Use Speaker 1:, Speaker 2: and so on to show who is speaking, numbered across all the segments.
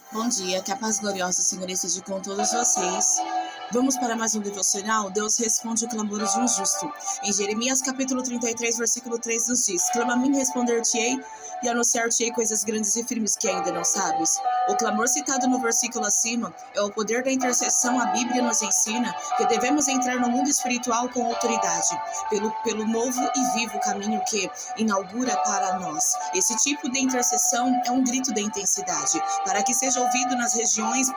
Speaker 1: Bom dia, que a paz gloriosa, Senhor, esteja com todos vocês. Vamos para mais um devocional. Deus responde o clamor de um justo. Em Jeremias capítulo 33, versículo 3 nos diz: Clama a mim, responder-te-ei, e anunciar-te-ei coisas grandes e firmes que ainda não sabes. O clamor citado no versículo acima é o poder da intercessão. A Bíblia nos ensina que devemos entrar no mundo espiritual com autoridade, pelo novo e vivo caminho que inaugura para nós. Esse tipo de intercessão é um grito de intensidade, para que seja ouvido nas regiões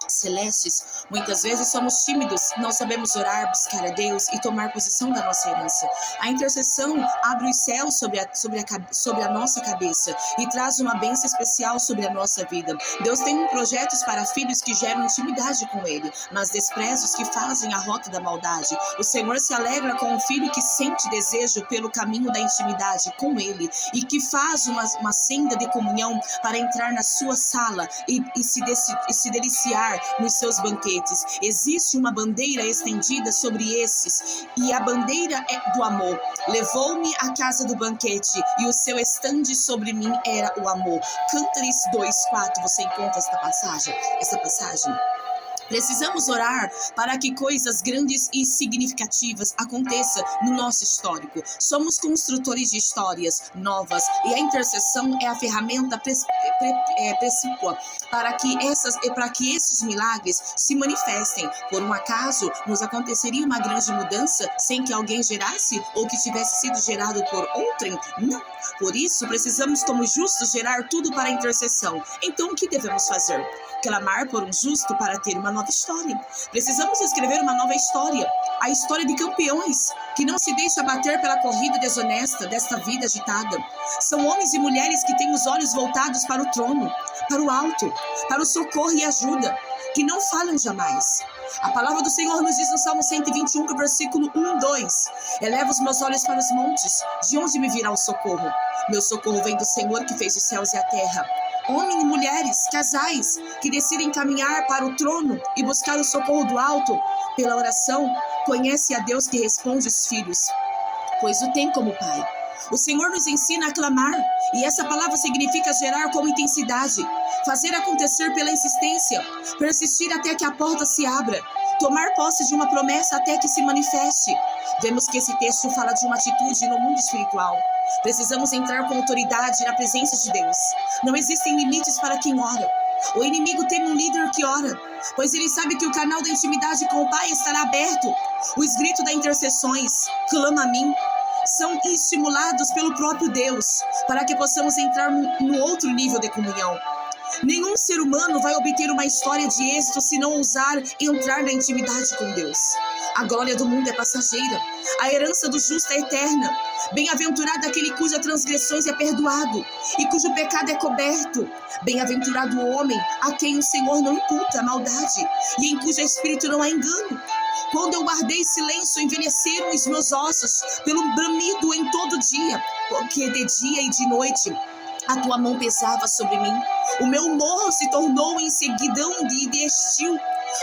Speaker 1: celestes. Muitas vezes somos tímidos, não sabemos orar, buscar a Deus e tomar posição da nossa herança. A intercessão abre os céus sobre a nossa cabeça e traz uma bênção especial sobre a nossa vida. Deus tem projetos para filhos que geram intimidade com Ele, mas desprezos que fazem a rota da maldade. O Senhor se alegra com um filho que sente desejo pelo caminho da intimidade com Ele e que faz uma senda de comunhão para entrar na sua sala e se deliciar nos seus banquetes. Existe uma bandeira estendida sobre esses, e a bandeira é do amor. Levou-me à casa do banquete, e o seu estande sobre mim era o amor. Cântares 2:4, você encontra esta passagem? Precisamos orar para que coisas grandes e significativas aconteçam no nosso histórico. Somos construtores de histórias novas e a intercessão é a ferramenta precípua para que esses milagres se manifestem. Por um acaso, nos aconteceria uma grande mudança sem que alguém gerasse ou que tivesse sido gerado por outrem? Não. Por isso, precisamos, como justos, gerar tudo para a intercessão. Então, o que devemos fazer? Clamar por um justo para ter uma nova história. Precisamos escrever uma nova história, a história de campeões, que não se deixa bater pela corrida desonesta desta vida agitada. São homens e mulheres que têm os olhos voltados para o trono, para o alto, para o socorro e ajuda, que não falham jamais. A palavra do Senhor nos diz no Salmo 121, versículo 1-2: Eleva os meus olhos para os montes, de onde me virá o socorro? Meu socorro vem do Senhor que fez os céus e a terra. Homens e mulheres, casais, que decidem caminhar para o trono e buscar o socorro do alto, pela oração, conhece a Deus que responde os filhos, pois o tem como pai. O Senhor nos ensina a clamar, e essa palavra significa gerar com intensidade, fazer acontecer pela insistência, persistir até que a porta se abra, tomar posse de uma promessa até que se manifeste. Vemos que esse texto fala de uma atitude no mundo espiritual. Precisamos entrar com autoridade na presença de Deus. Não existem limites para quem ora. O inimigo tem um líder que ora, pois ele sabe que o canal da intimidade com o Pai estará aberto. Os gritos das intercessões, clama a mim, são estimulados pelo próprio Deus, para que possamos entrar no outro nível de comunhão. Nenhum ser humano vai obter uma história de êxito se não ousar entrar na intimidade com Deus. A glória do mundo é passageira, a herança do justo é eterna. Bem-aventurado aquele cujas transgressões é perdoado e cujo pecado é coberto. Bem-aventurado o homem a quem o Senhor não imputa a maldade e em cujo espírito não há engano. Quando eu guardei silêncio, envelheceram os meus ossos pelo bramido em todo dia, porque de dia e de noite a tua mão pesava sobre mim. O meu humor se tornou em seguidão de estio.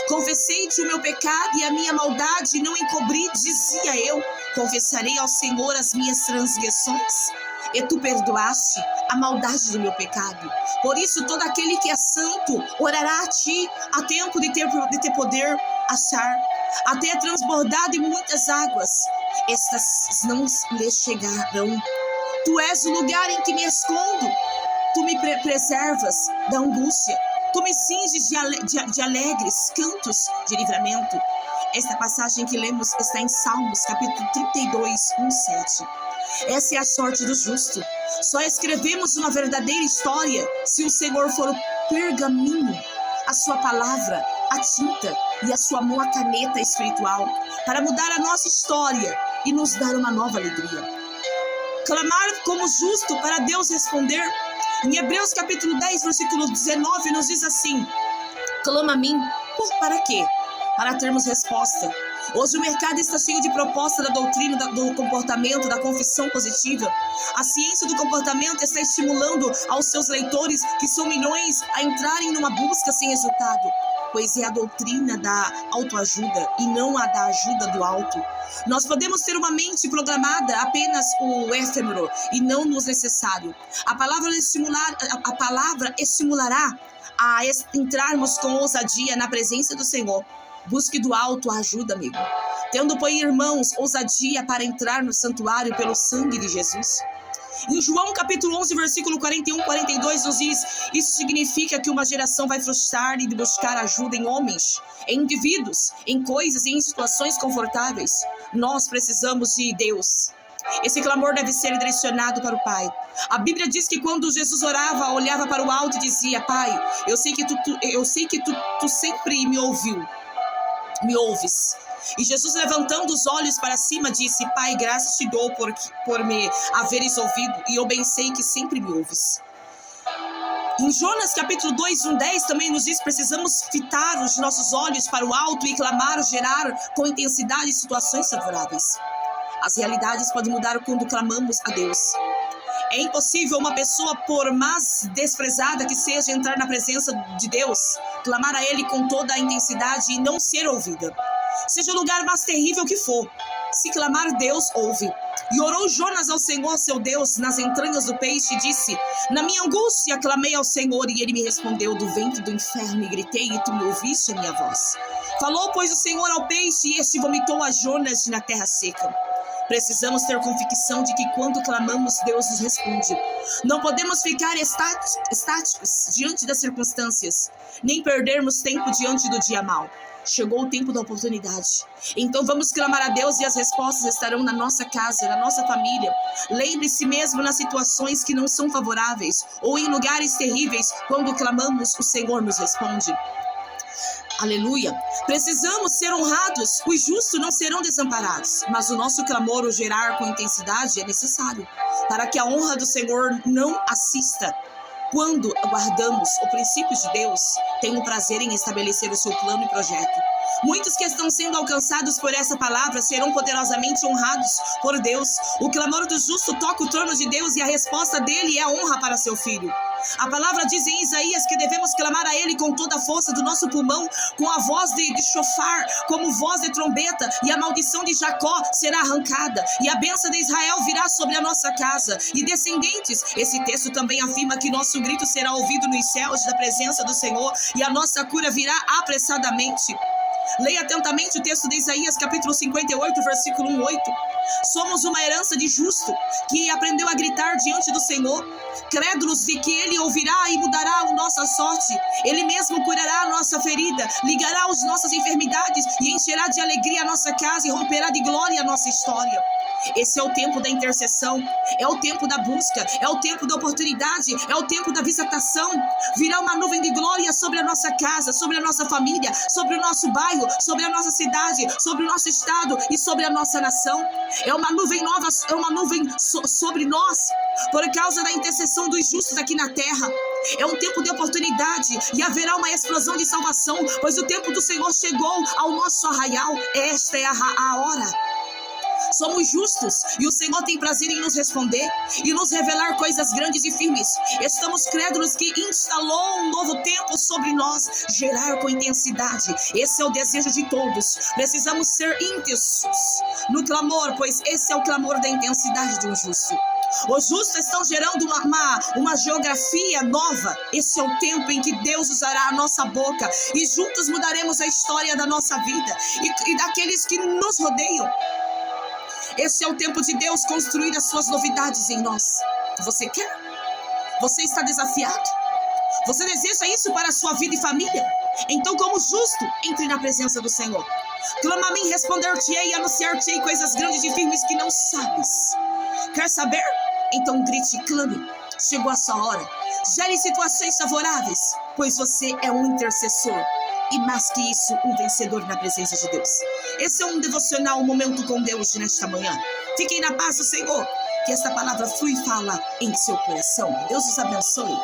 Speaker 1: Confessei-te o meu pecado e a minha maldade não encobri, dizia eu. Confessarei ao Senhor as minhas transgressões, e tu perdoaste a maldade do meu pecado. Por isso, todo aquele que é santo orará a ti a tempo de ter poder achar, até transbordar de muitas águas. Estas não lhe chegarão. Tu és o lugar em que me escondo. Tu me preservas da angústia. Tu me cinges de alegres cantos de livramento. Esta passagem que lemos está em Salmos, capítulo 32, 1-7. Essa é a sorte do justo. Só escrevemos uma verdadeira história se o Senhor for o pergaminho, a sua palavra, a tinta e a sua mão a caneta espiritual, para mudar a nossa história e nos dar uma nova alegria. Clamar como justo para Deus responder. Em Hebreus capítulo 10, versículo 19, nos diz assim: Clama a mim. Para quê? Para termos resposta. Hoje o mercado está cheio de proposta da doutrina do comportamento, da confissão positiva. A ciência do comportamento está estimulando aos seus leitores, que são milhões, a entrarem numa busca sem resultado, pois é a doutrina da autoajuda e não a da ajuda do alto. Nós podemos ter uma mente programada apenas o efêmero e não no necessário. A palavra estimulará entrarmos com ousadia na presença do Senhor. Busque do alto a ajuda, amigo. Tendo, pois, irmãos, ousadia para entrar no santuário pelo sangue de Jesus. Em João capítulo 11, versículo 41, 42, nos diz: isso significa que uma geração vai frustrar e buscar ajuda em homens, em indivíduos, em coisas e em situações confortáveis. Nós precisamos de Deus. Esse clamor deve ser direcionado para o Pai. A Bíblia diz que quando Jesus orava, olhava para o alto e dizia: Pai, eu sei que tu sempre me ouves. E Jesus, levantando os olhos para cima, disse: Pai, graças te dou por me haveres ouvido, e eu bem sei que sempre me ouves. Em Jonas capítulo 2, 10 também nos diz: precisamos fitar os nossos olhos para o alto e clamar, gerar com intensidade situações favoráveis. As realidades podem mudar quando clamamos a Deus. É impossível uma pessoa, por mais desprezada que seja, entrar na presença de Deus, clamar a Ele com toda a intensidade e não ser ouvida. Seja o lugar mais terrível que for, se clamar, Deus ouve. E orou Jonas ao Senhor, seu Deus, nas entranhas do peixe, e disse: na minha angústia clamei ao Senhor, e Ele me respondeu do ventre do inferno, e gritei, e tu me ouviste a minha voz. Falou, pois, o Senhor ao peixe, e este vomitou a Jonas na terra seca. Precisamos ter convicção de que quando clamamos, Deus nos responde. Não podemos ficar estáticos diante das circunstâncias, nem perdermos tempo diante do dia mau. Chegou o tempo da oportunidade. Então vamos clamar a Deus e as respostas estarão na nossa casa, na nossa família. Lembre-se mesmo nas situações que não são favoráveis ou em lugares terríveis, quando clamamos, o Senhor nos responde. Aleluia! Precisamos ser honrados, os justos não serão desamparados, mas o nosso clamor, o gerar com intensidade, é necessário, para que a honra do Senhor não assista. Quando aguardamos o princípio de Deus, tem o prazer em estabelecer o seu plano e projeto. Muitos que estão sendo alcançados por essa palavra serão poderosamente honrados por Deus. O clamor do justo toca o trono de Deus e a resposta dele é a honra para seu filho. A palavra diz em Isaías que devemos clamar a Ele com toda a força do nosso pulmão, com a voz de chofar, como voz de trombeta, e a maldição de Jacó será arrancada, e a bênção de Israel virá sobre a nossa casa e descendentes. Esse texto também afirma que nosso grito será ouvido nos céus da presença do Senhor, e a nossa cura virá apressadamente. Leia atentamente o texto de Isaías, capítulo 58, versículo 1, 8. Somos uma herança de justo, que aprendeu a gritar diante do Senhor, crédulos de que Ele ouvirá e mudará a nossa sorte. Ele mesmo curará a nossa ferida, ligará as nossas enfermidades e encherá de alegria a nossa casa e romperá de glória a nossa história. Esse é o tempo da intercessão, é o tempo da busca, é o tempo da oportunidade, é o tempo da visitação. Virá uma nuvem de glória sobre a nossa casa, sobre a nossa família, sobre o nosso bairro, sobre a nossa cidade, sobre o nosso estado e sobre a nossa nação. É uma nuvem nova, é uma nuvem sobre nós, por causa da intercessão dos justos aqui na terra. É um tempo de oportunidade e haverá uma explosão de salvação, pois o tempo do Senhor chegou ao nosso arraial. Esta é a hora. Somos justos e o Senhor tem prazer em nos responder e nos revelar coisas grandes e firmes. Estamos crédulos que instalou um novo tempo sobre nós, gerar com intensidade. Esse é o desejo de todos. Precisamos ser intensos no clamor, pois esse é o clamor da intensidade de um justo. Os justos estão gerando uma geografia nova. Esse é o tempo em que Deus usará a nossa boca e juntos mudaremos a história da nossa vida e daqueles que nos rodeiam. Esse é o tempo de Deus construir as suas novidades em nós. Você quer? Você está desafiado? Você deseja isso para a sua vida e família? Então, como justo, entre na presença do Senhor. Clama a mim, responder-te-ei e anunciar-te-ei coisas grandes e firmes que não sabes. Quer saber? Então grite e clame. Chegou a sua hora. Gere situações favoráveis, pois você é um intercessor. E mais que isso, um vencedor na presença de Deus. Esse é um devocional, um momento com Deus nesta manhã. Fiquem na paz do Senhor. Que esta palavra flui e fala em seu coração. Deus os abençoe.